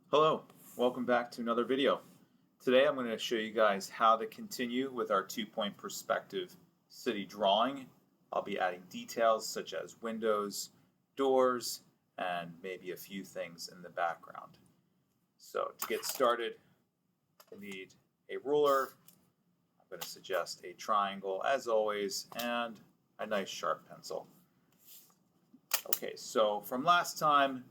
Hello, welcome back to another video. Today I'm going to show you guys how to continue with our two-point perspective city drawing. I'll be adding details such as windows, doors, and maybe a few things in the background. So to get started, you need a ruler. I'm going to suggest a triangle as always and a nice sharp pencil. Okay, so from last time,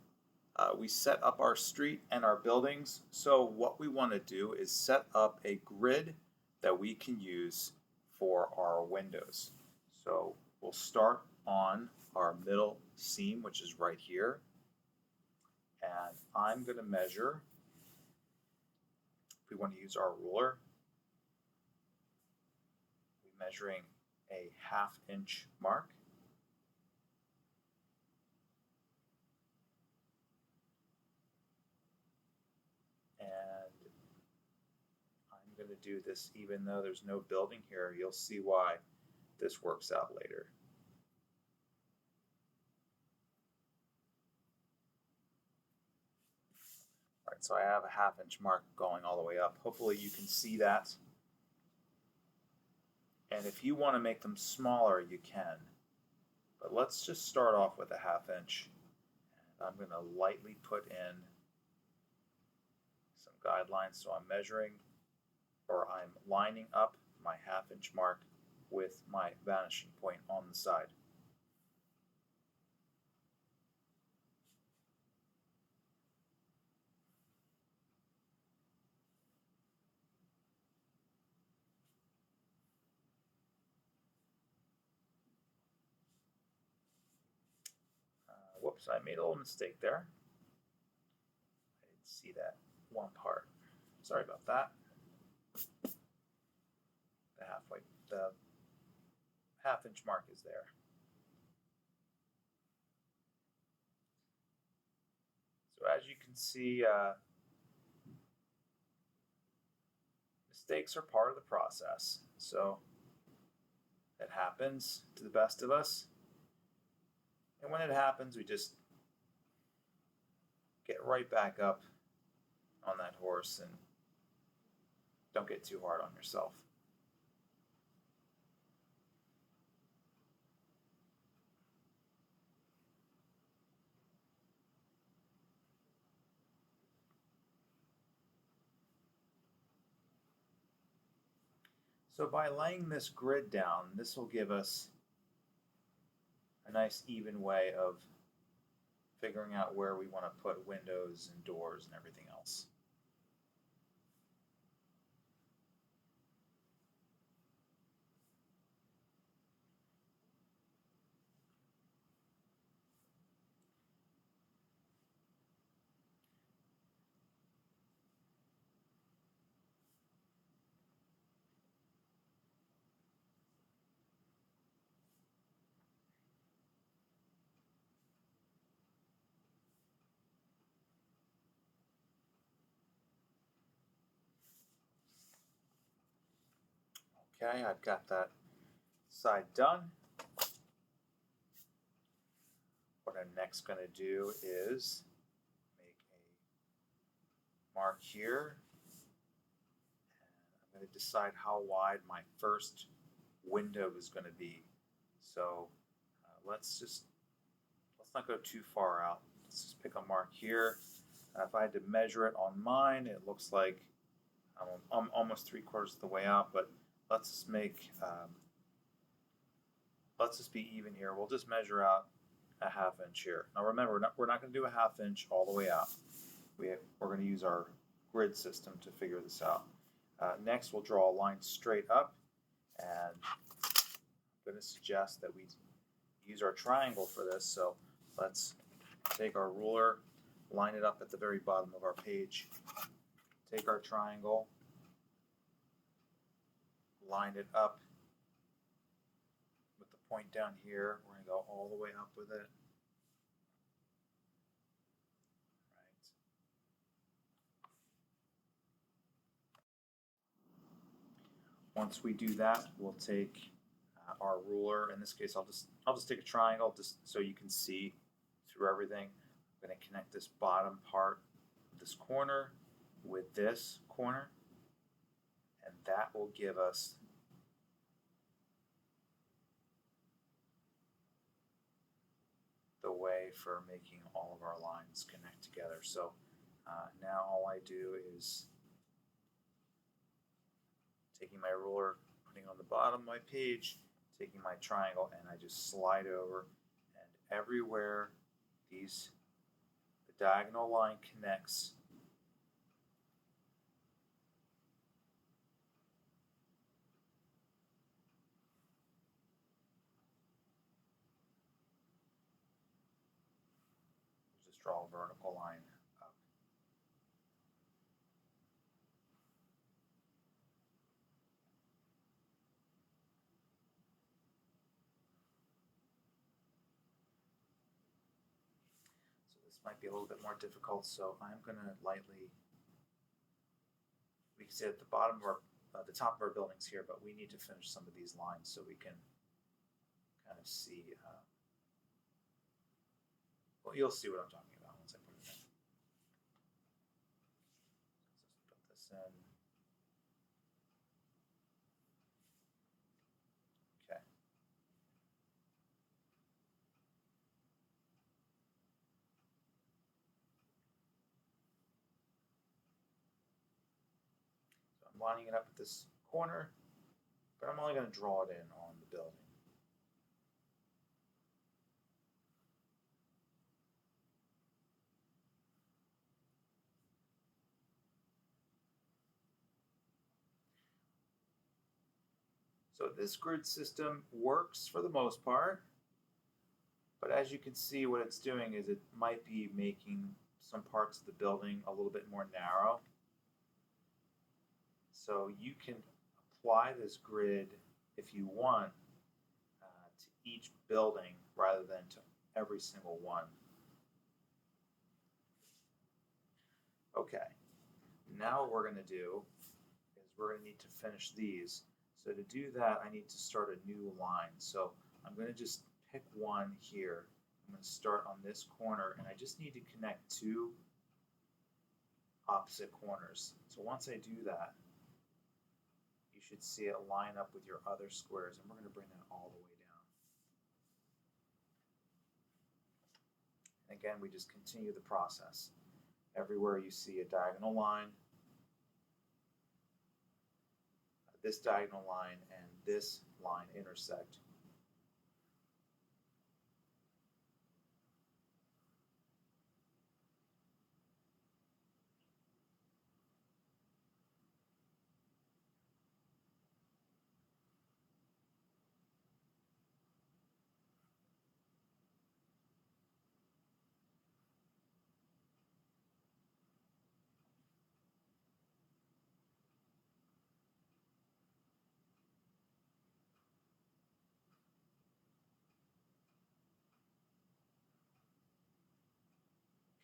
we set up our street and our buildings. So what we want to do is set up a grid that we can use for our windows. So we'll start on our middle seam, which is right here. And I'm going to measure, if we want to use our ruler, we're measuring a 1/2 inch mark. Going to do this even though there's no building here. You'll see why this works out later. All right, so I have a 1/2 inch mark going all the way up. Hopefully you can see that. And if you want to make them smaller, you can. But let's just start off with a 1/2 inch. And I'm going to lightly put in some guidelines. So I'm measuring, or I'm lining up my 1/2 inch mark with my vanishing point on the side. Whoops, I made a little mistake there. I didn't see that one part. Sorry about that. The 1/2 inch mark is there. So as you can see, mistakes are part of the process. So it happens to the best of us. And when it happens, we just get right back up on that horse and don't get too hard on yourself. So by laying this grid down, this will give us a nice even way of figuring out where we want to put windows and doors and everything else. Okay, I've got that side done. What I'm next going to do is make a mark here. And I'm going to decide how wide my first window is going to be. So let's not go too far out. Let's just pick a mark here. If I had to measure it on mine, it looks like I'm almost 3/4 of the way out, but let's just make, let's just be even here. We'll just measure out a 1/2 inch here. Now remember, we're not going to do a 1/2 inch all the way out. We're going to use our grid system to figure this out. Next, we'll draw a line straight up, and I'm going to suggest that we use our triangle for this. So let's take our ruler, line it up at the very bottom of our page, take our triangle, line it up with the point down here. We're going to go all the way up with it. Right. Once we do that, we'll take our ruler. In this case, I'll just take a triangle just so you can see through everything. I'm going to connect this bottom part of the this corner with this corner, and that will give us the way for making all of our lines connect together. So now all I do is taking my ruler, putting on the bottom of my page, taking my triangle, and I just slide over, and everywhere the diagonal line connects, just draw a vertical line up. So this might be a little bit more difficult, so I'm going to lightly, we can see at the bottom of our, the top of our buildings here, but we need to finish some of these lines so we can kind of see, well, you'll see what I'm talking about once I put it in. Let's put this in. Okay. So I'm lining it up at this corner, but I'm only going to draw it in on the building. So this grid system works for the most part, but as you can see, what it's doing is it might be making some parts of the building a little bit more narrow. So you can apply this grid if you want to each building rather than to every single one. Okay, now what we're going to do is we're going to need to finish these. So to do that, I need to start a new line. So I'm going to just pick one here. I'm going to start on this corner, and I just need to connect two opposite corners. So once I do that, you should see it line up with your other squares, and we're going to bring that all the way down. And again, we just continue the process. Everywhere you see a diagonal line, this diagonal line and this line intersect.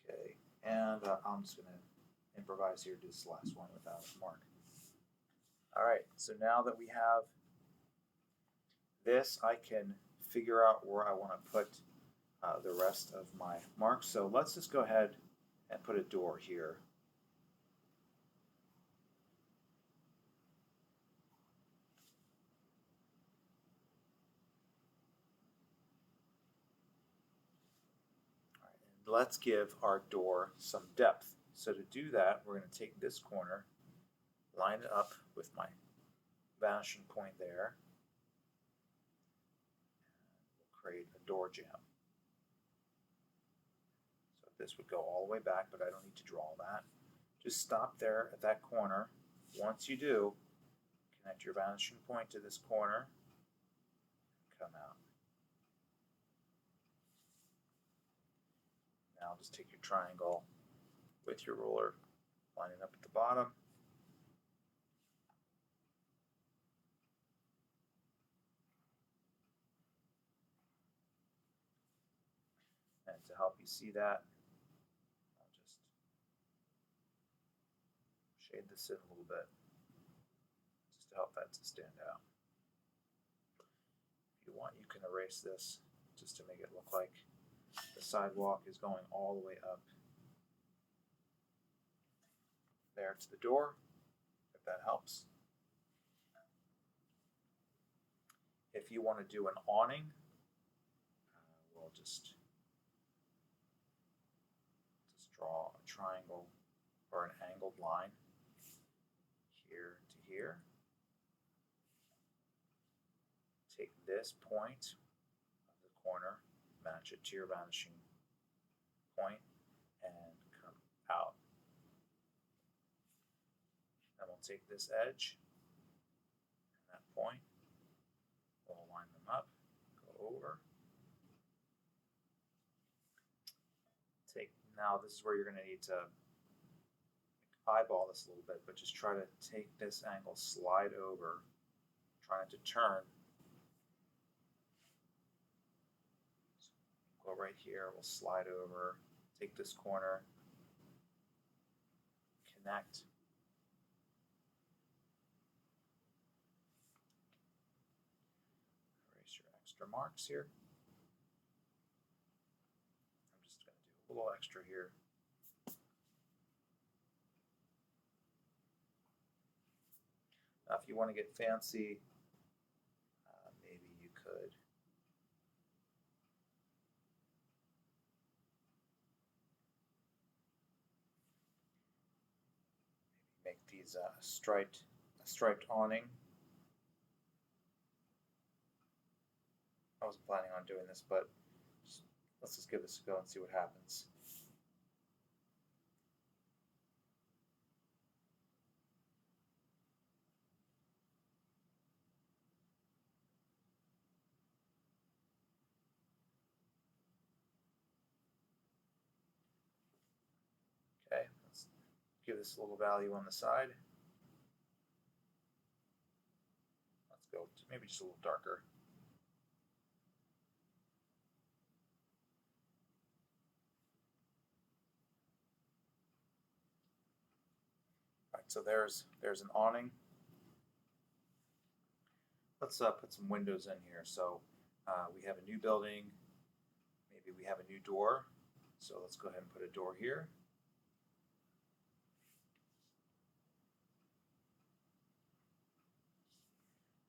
Okay, and I'm just going to improvise here, do this last one without a mark. All right, so now that we have this, I can figure out where I want to put the rest of my marks. So let's just go ahead and put a door here. All right, and let's give our door some depth. So to do that, we're going to take this corner, line it up with my vanishing point there, and we'll create a door jamb. So this would go all the way back, but I don't need to draw that. Just stop there at that corner. Once you do, connect your vanishing point to this corner, come out. Now just take your triangle with your ruler, line it up at the bottom. And to help you see that, I'll just shade this in a little bit, just to help that to stand out. If you want, you can erase this just to make it look like the sidewalk is going all the way up. there to the door, if that helps. If you want to do an awning, we'll just draw a triangle or an angled line here to here. Take this point of the corner, match it to your vanishing point, and come out. Then we'll take this edge and that point, we'll line them up, go over. Now this is where you're going to need to eyeball this a little bit, but just try to take this angle, slide over, try not to turn. So go right here, we'll slide over, take this corner, connect. Erase your extra marks here. I'm just going to do a little extra here. Now, if you want to get fancy, maybe you could maybe make these a striped awning. I wasn't planning on doing this, but let's just give this a go and see what happens. Okay, let's give this a little value on the side. Let's go to maybe just a little darker. All right, so there's an awning. Let's put some windows in here. So we have a new building. Maybe we have a new door. So let's go ahead and put a door here.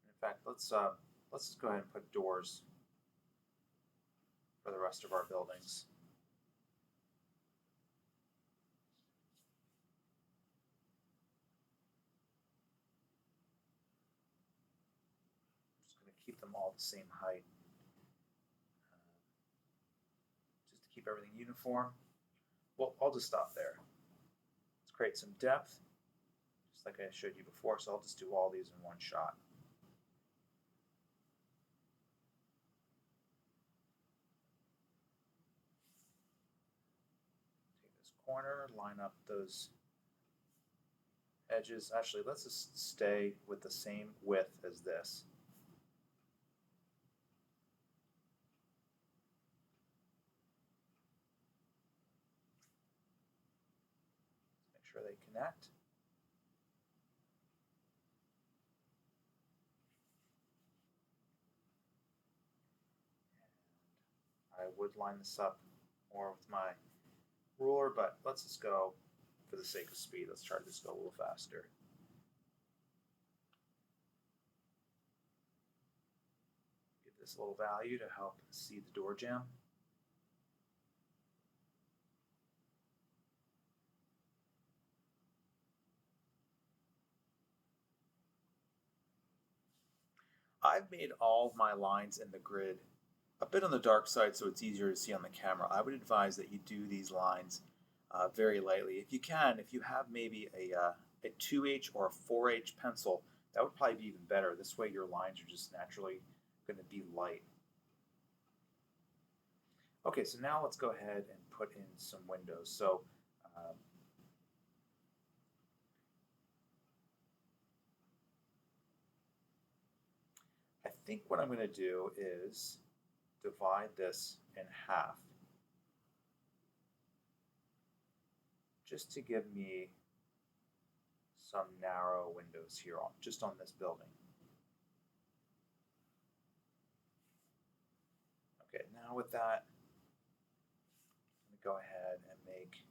In fact, let's just go ahead and put doors for the rest of our buildings. I'm just going to keep them all the same height, just to keep everything uniform. Well, I'll just stop there. Let's create some depth, just like I showed you before, so I'll just do all these in one shot. Corner, line up those edges. Actually, let's just stay with the same width as this. Let's make sure they connect. And I would line this up more with my ruler, but let's just go for the sake of speed. Let's try to just go a little faster. Give this a little value to help see the door jamb. I've made all of my lines in the grid a bit on the dark side so it's easier to see on the camera. I would advise that you do these lines very lightly. If you can, if you have maybe a 2H or a 4H pencil, that would probably be even better. This way your lines are just naturally going to be light. Okay, so now let's go ahead and put in some windows. So I think what I'm going to do is divide this in half, just to give me some narrow windows here just on this building. Okay, now with that, I'm going to go ahead and make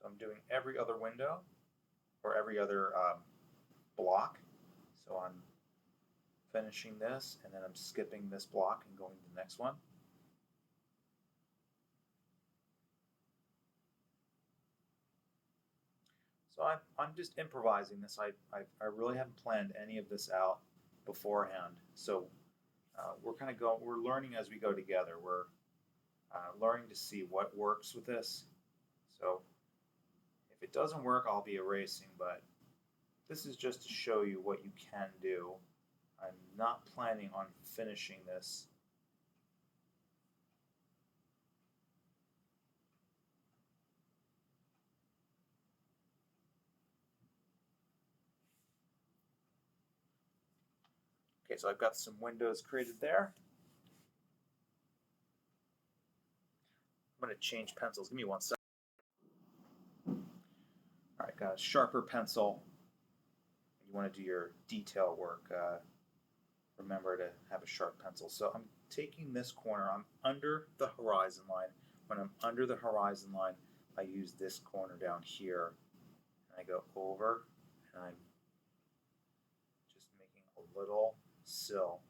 So I'm doing every other window or every other block. So I'm finishing this and then I'm skipping this block and going to the next one. So I'm just improvising this. I really haven't planned any of this out beforehand. So we're learning as we go together. We're learning to see what works with this. So if it doesn't work, I'll be erasing, but this is just to show you what you can do. I'm not planning on finishing this. Okay, so I've got some windows created there. I'm going to change pencils. Give me 1 second. All right, got a sharper pencil. You want to do your detail work. Remember to have a sharp pencil. So I'm taking this corner. I'm under the horizon line. When I'm under the horizon line, I use this corner down here. And I go over, and I'm just making a little sill.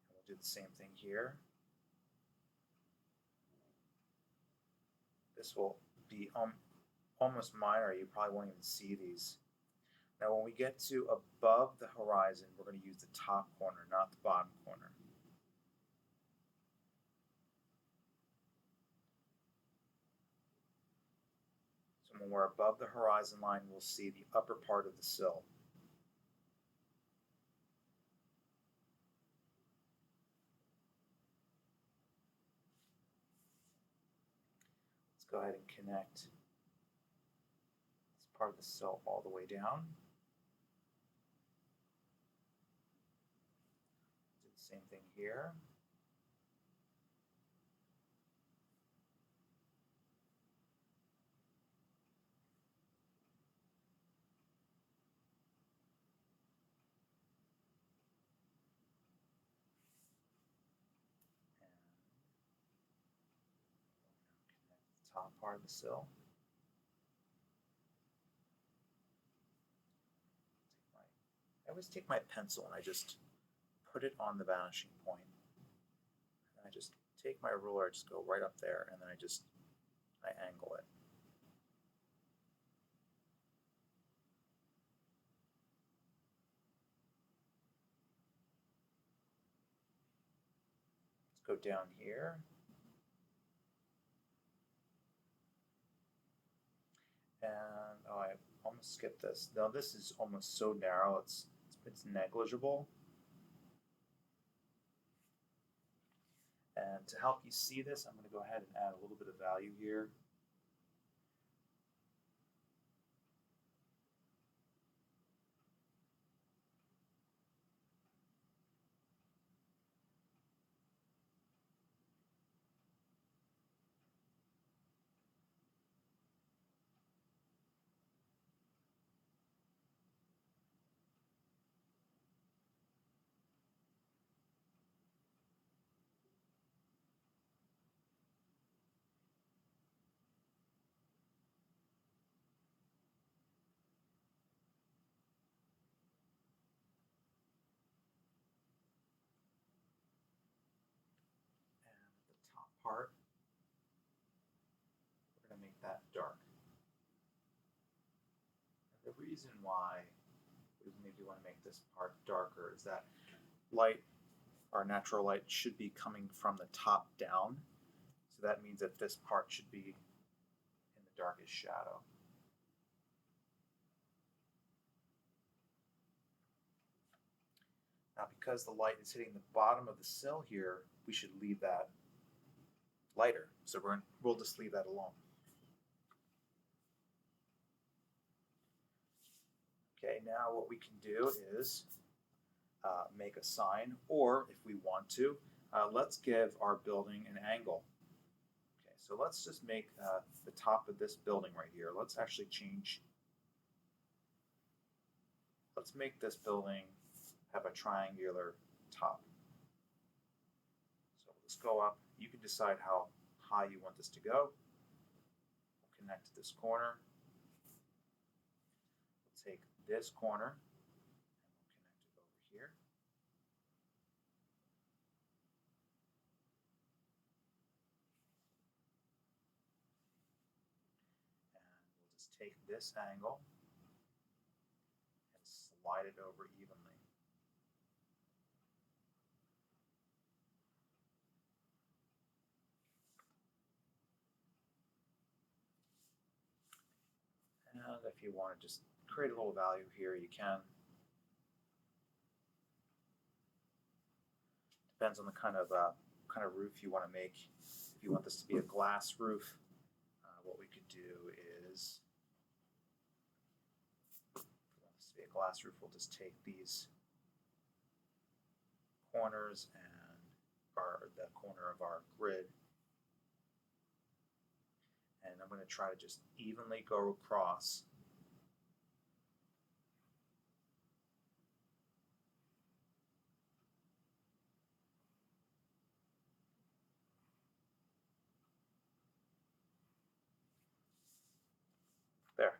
And we'll do the same thing here. This will be almost minor. You probably won't even see these. Now when we get to above the horizon, we're going to use the top corner, not the bottom corner. So when we're above the horizon line, we'll see the upper part of the sill. Let's go ahead and connect this part of the sill all the way down. Do the same thing here. Top part of the sill. I always take my pencil and I just put it on the vanishing point. And I just take my ruler, I just go right up there, and then I angle it. Let's go down here. And I almost skipped this. Now this is almost so narrow, it's negligible. And to help you see this, I'm going to go ahead and add a little bit of value here. And the top part, we're going to make that dark. And the reason why we maybe want to make this part darker is that light, our natural light, should be coming from the top down. So that means that this part should be in the darkest shadow. Now because the light is hitting the bottom of the sill here, we should leave that lighter. So we'll just leave that alone. Okay, now what we can do is make a sign, or if we want to, let's give our building an angle. Okay, so let's just make the top of this building right here. Let's actually change. Let's make this building have a triangular top. So let's go up. You can decide how high you want this to go. We'll connect to this corner. We'll take this corner and we'll connect it over here. And we'll just take this angle and slide it over evenly. And if you want to just create a little value here, you can. Depends on the kind of roof you want to make. If you want this to be a glass roof, what we could do is, if we want this to be a glass roof, we'll just take these corners and the corner of our grid, and I'm going to try to just evenly go across. There.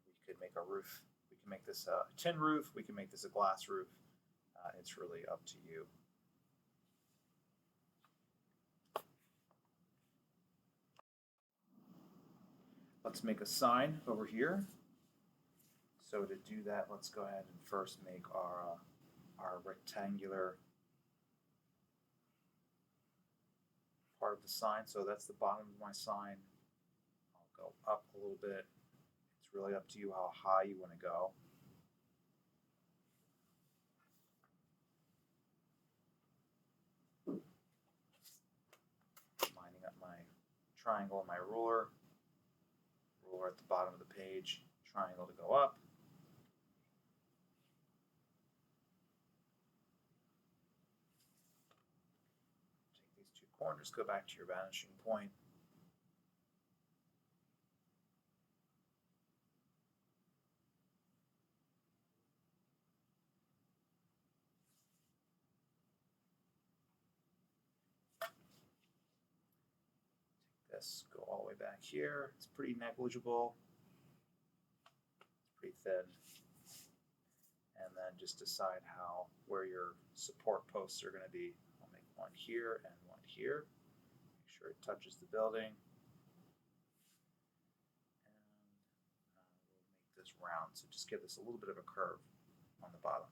And we could make a roof. We can make this a tin roof. We can make this a glass roof. It's really up to you. Let's make a sign over here. So to do that, let's go ahead and first make our rectangular part of the sign. So that's the bottom of my sign. I'll go up a little bit. It's really up to you how high you want to go. Lining up my triangle and my ruler. Ruler at the bottom of the page, triangle to go up. Take these two corners, go back to your vanishing point. Take this, go all the way back here. It's pretty negligible. It's pretty thin. And then just decide where your support posts are going to be. I'll make one here and one here. Make sure it touches the building. And we'll make this round, so just give this a little bit of a curve on the bottom.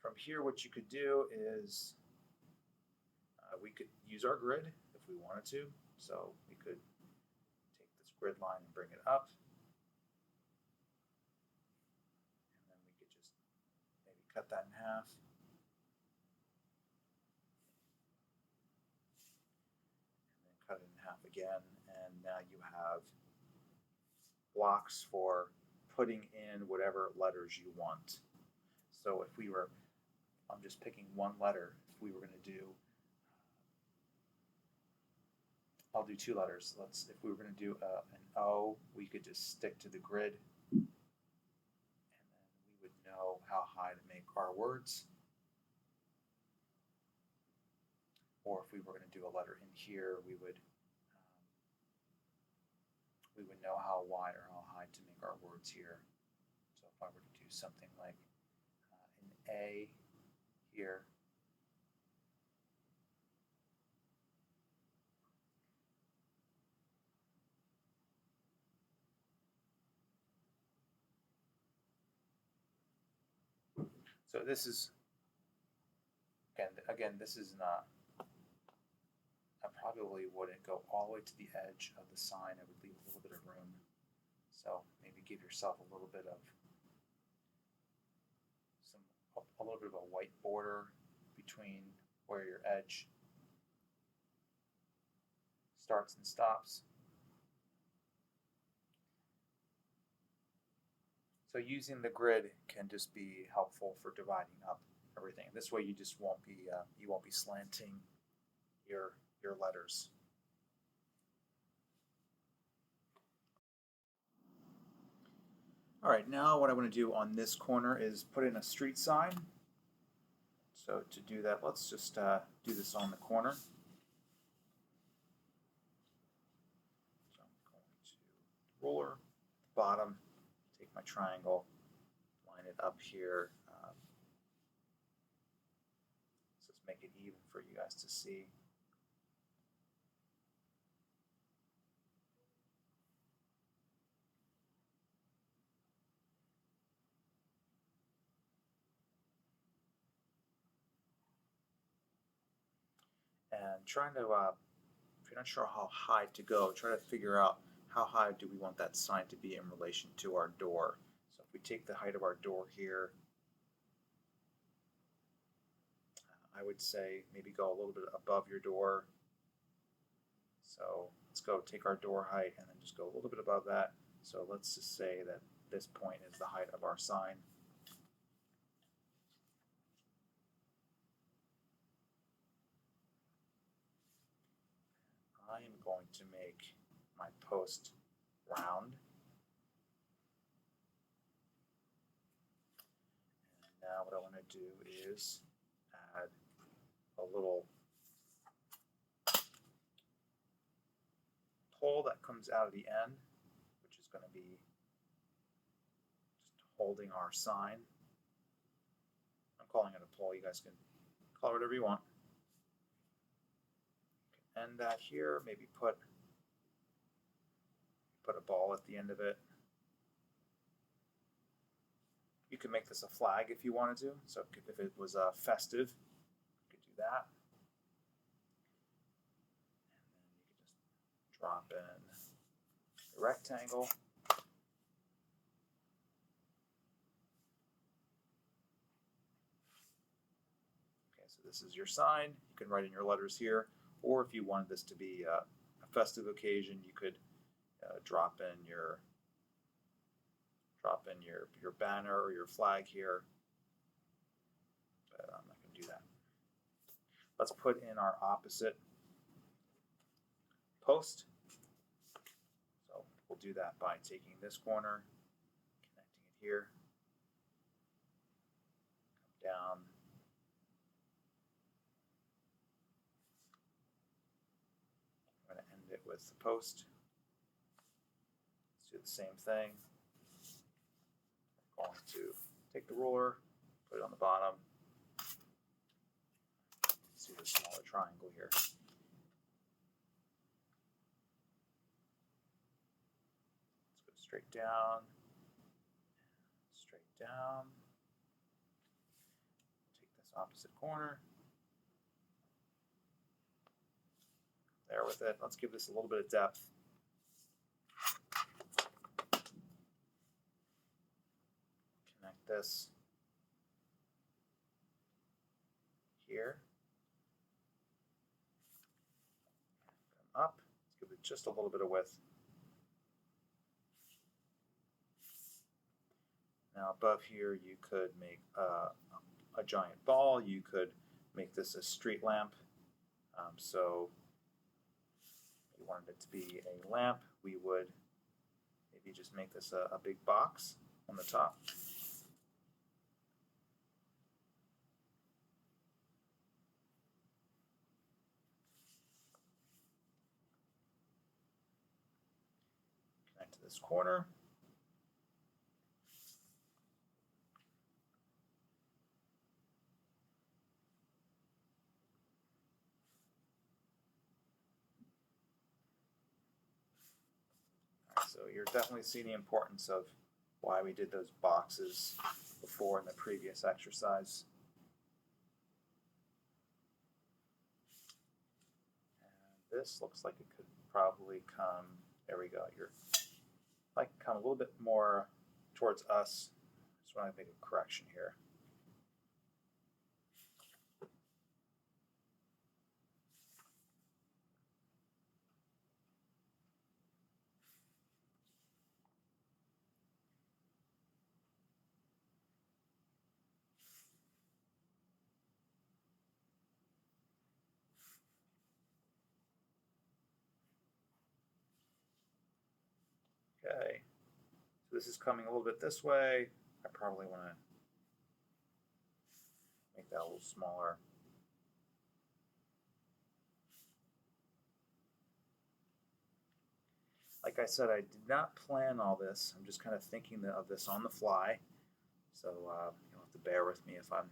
From here, what you could do is we could use our grid if we wanted to. So we could take this grid line and bring it up. Cut that in half. And then cut it in half again. And now you have blocks for putting in whatever letters you want. So if we were, I'm just picking one letter. If we were going to do, I'll do two letters. If we were going to do an O, we could just stick to the grid. Know how high to make our words. Or if we were going to do a letter in here, we would know how wide or how high to make our words here. So if I were to do something like an A here, so this is, again, this is not, I probably wouldn't go all the way to the edge of the sign. I would leave a little bit of room. So maybe give yourself a little bit of a little bit of a white border between where your edge starts and stops. So using the grid can just be helpful for dividing up everything. This way you just won't be slanting your letters. All right, now what I want to do on this corner is put in a street sign. So to do that, let's just do this on the corner. So I'm going to ruler, bottom, take my triangle, line it up here. Let's just make it even for you guys to see. And trying to, if you're not sure how high to go, try to figure out how high do we want that sign to be in relation to our door. So if we take the height of our door here, I would say maybe go a little bit above your door. So let's go take our door height and then just go a little bit above that. So let's just say that this point is the height of our sign. I am going to make my post round. And now what I want to do is add a little pole that comes out of the end, which is going to be just holding our sign. I'm calling it a pole. You guys can call it whatever you want. End that here, maybe put a ball at the end of it. You could make this a flag if you wanted to. So if it was festive, you could do that. And then you could just drop in a rectangle. Okay, so this is your sign. You can write in your letters here, or if you wanted this to be a festive occasion, you could drop in your banner or your flag here. But I'm not going to do that. Let's put in our opposite post. So we'll do that by taking this corner, connecting it here, come down, I'm going to end it with the post. Let's do the same thing. I'm going to take the ruler, put it on the bottom. See the smaller triangle here. Let's go straight down, straight down. Take this opposite corner. There with it. Let's give this a little bit of depth. Connect this here. Come up. Let's give it just a little bit of width. Now above here you could make a giant ball. You could make this a street lamp. So if you wanted it to be a lamp, we would maybe just make this a big box on the top. Connect to this corner. So you're definitely seeing the importance of why we did those boxes before in the previous exercise. And this looks like it could probably come, there we go, you're like come a little bit more towards us. Just want to make a correction here. Okay, so this is coming a little bit this way. I probably want to Make that a little smaller. Like I said, I did not plan all this. I'm just kind of thinking of this on the fly. So you'll have to bear with me if I'm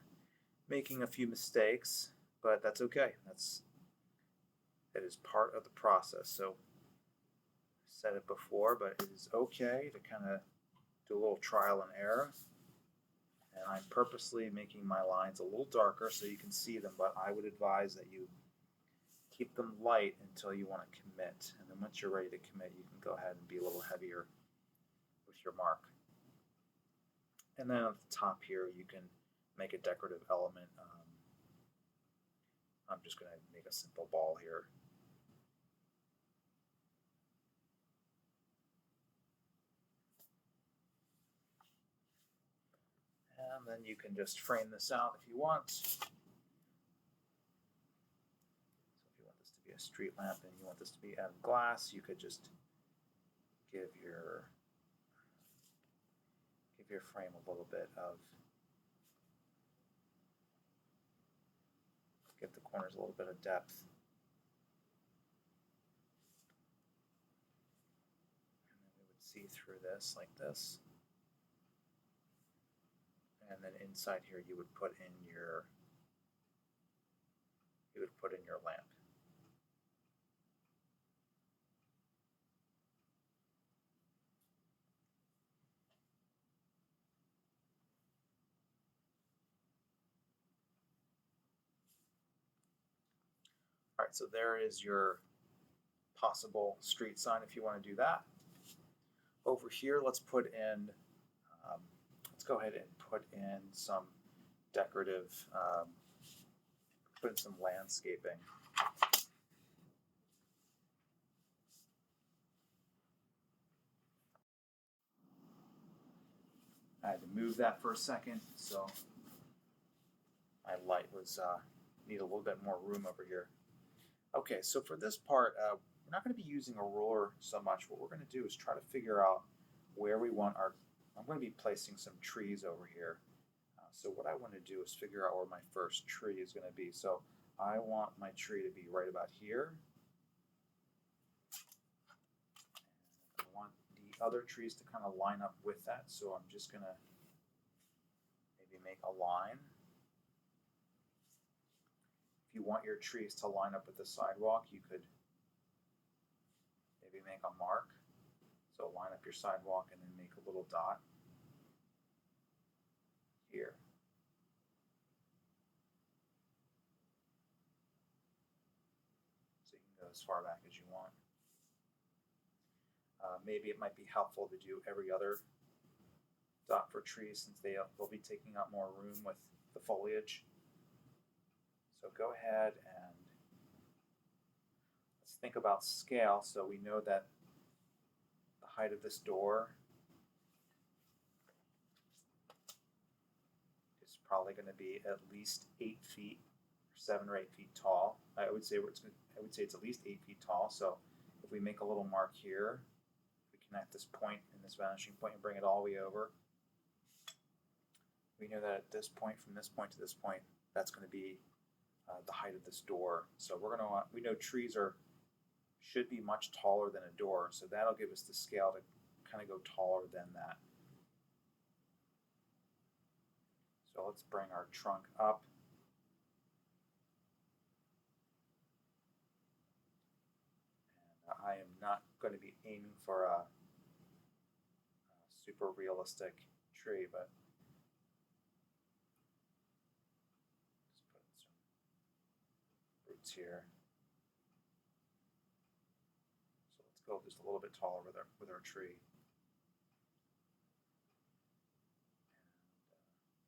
making a few mistakes, but that's okay. That is part of the process. So I said it before, but it is okay to kind of do a little trial and error. And I'm purposely making my lines a little darker so you can see them, but I would advise that you keep them light until you want to commit. And then once you're ready to commit, you can go ahead and be a little heavier with your mark. And then at the top here, you can make a decorative element. I'm just going to make a simple ball here. And then you can just frame this out if you want. So if you want this to be a street lamp and you want this to be out of glass, you could just give your frame a little bit of, give the corners a little bit of depth. And then we would see through this like this. And then inside here you would put in your lamp. All right, so there is your possible street sign if you want to do that. Over here, let's put in, let's go ahead and put in some decorative, put in some landscaping. I had to move that for a second, so my light was need a little bit more room over here. Okay, so for this part, we're not going to be using a ruler so much. What we're going to do is try to figure out where we want our, I'm going to be placing some trees over here. So what I want to do is figure out where my first tree is going to be. So I want my tree to be right about here. And I want the other trees to kind of line up with that. So I'm just going to maybe make a line. If you want your trees to line up with the sidewalk, you could maybe make a mark. So line up your sidewalk and then make a little dot here. So you can go as far back as you want. Maybe it might be helpful to do every other dot for trees since they'll be taking up more room with the foliage. So go ahead and let's think about scale. So we know that the height of this door is probably going to be at least 8 feet, 7 or 8 feet tall. I would say it's at least 8 feet tall. So if we make a little mark here, we connect this point and this vanishing point and bring it all the way over. We know that at this point, from this point to this point, that's going to be the height of this door. So we know trees should be much taller than a door, so that'll give us the scale to kind of go taller than that. So let's bring our trunk up. And I am not going to be aiming for a super realistic tree, but just put in some roots here. So let's go just a little bit taller with our tree. And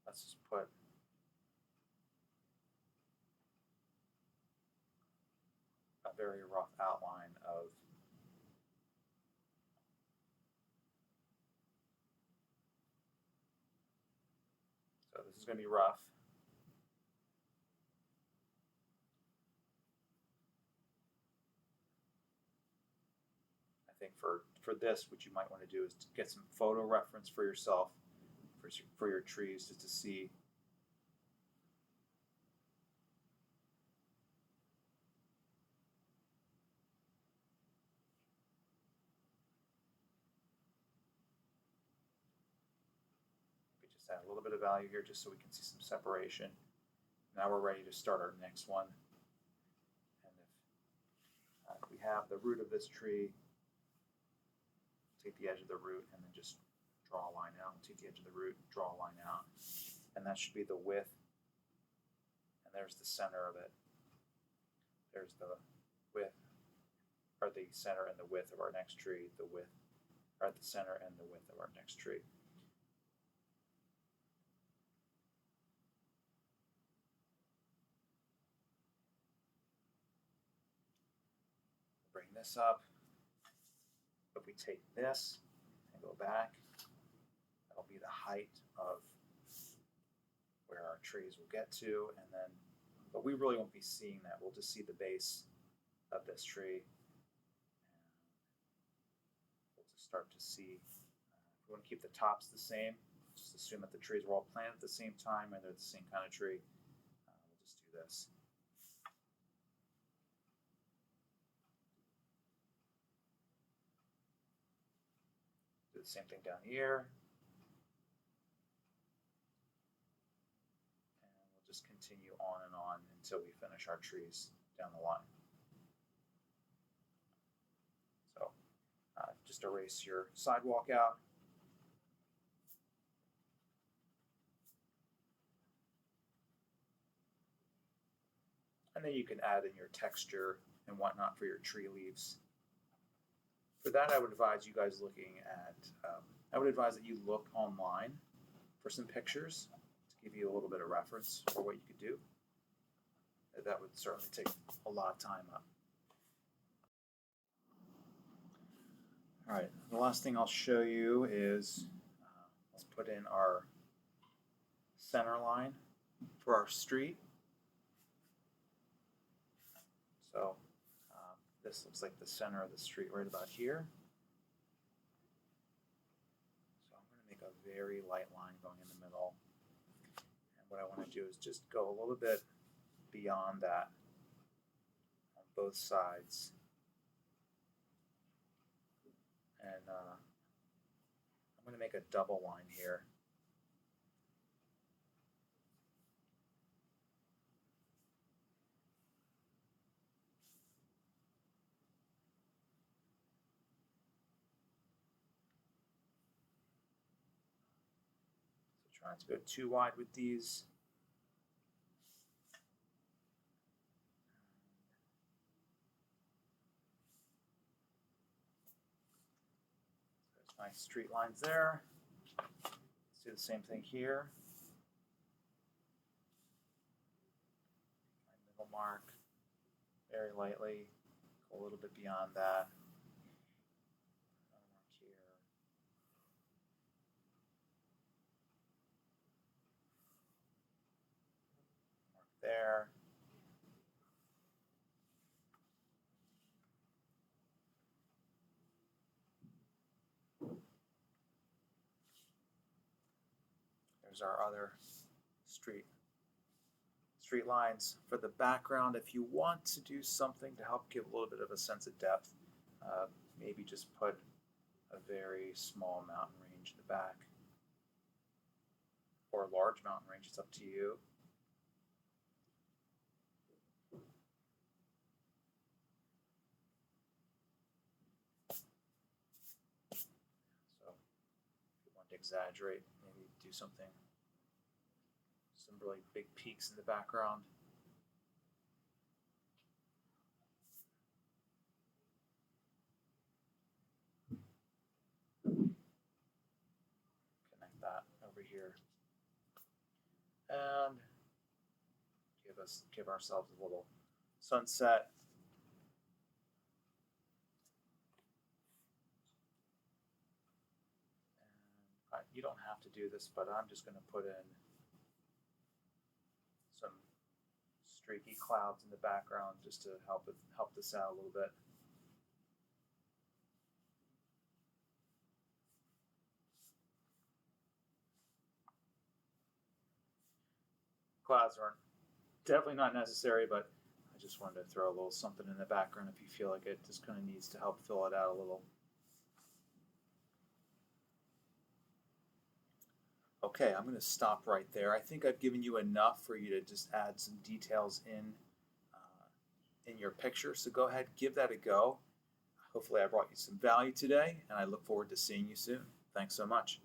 let's just put a very rough outline of so this is going to be rough. I think for this, what you might want to do is to get some photo reference for yourself, for your trees, just to see Just add a little bit of value here just so we can see some separation. Now we're ready to start our next one. And if we have the root of this tree, take the edge of the root and then just draw a line out. Take the edge of the root, draw a line out. And that should be the width. And there's the center of it. There's the width, or the center and the width of our next tree, the width, or at the center and the width of our next tree. Bring this up. If we take this and go back, that'll be the height of where our trees will get to, and then, but we really won't be seeing that. We'll just see the base of this tree. We'll just start to see, if we want to keep the tops the same, just assume that the trees were all planted at the same time and they're the same kind of tree. We'll just do this. Do the same thing down here. And we'll just continue on and on until we finish our trees down the line. So just erase your sidewalk out. And then you can add in your texture and whatnot for your tree leaves. For that, I would advise you guys looking at, I would advise that you look online for some pictures to give you a little bit of reference for what you could do. That would certainly take a lot of time up. All right, the last thing I'll show you is, let's put in our center line for our street. So this looks like the center of the street right about here. So I'm going to make a very light line going in the middle. And what I want to do is just go a little bit beyond that on both sides. And I'm going to make a double line here. So try not to go too wide with these. Nice straight lines there. Let's do the same thing here. My middle mark very lightly, go a little bit beyond that. Another mark here. Mark there. There's our other street lines. For the background, if you want to do something to help give a little bit of a sense of depth, maybe just put a very small mountain range in the back, or a large mountain range, it's up to you. So if you want to exaggerate, maybe do something, some really big peaks in the background. Connect that over here. And give ourselves a little sunset. And you don't have to do this, but I'm just going to put in some streaky clouds in the background just to help this out a little bit. Clouds aren't definitely not necessary, but I just wanted to throw a little something in the background if you feel like it just kind of needs to help fill it out a little. Okay, I'm going to stop right there. I think I've given you enough for you to just add some details in your picture. So go ahead, give that a go. Hopefully I brought you some value today, and I look forward to seeing you soon. Thanks so much.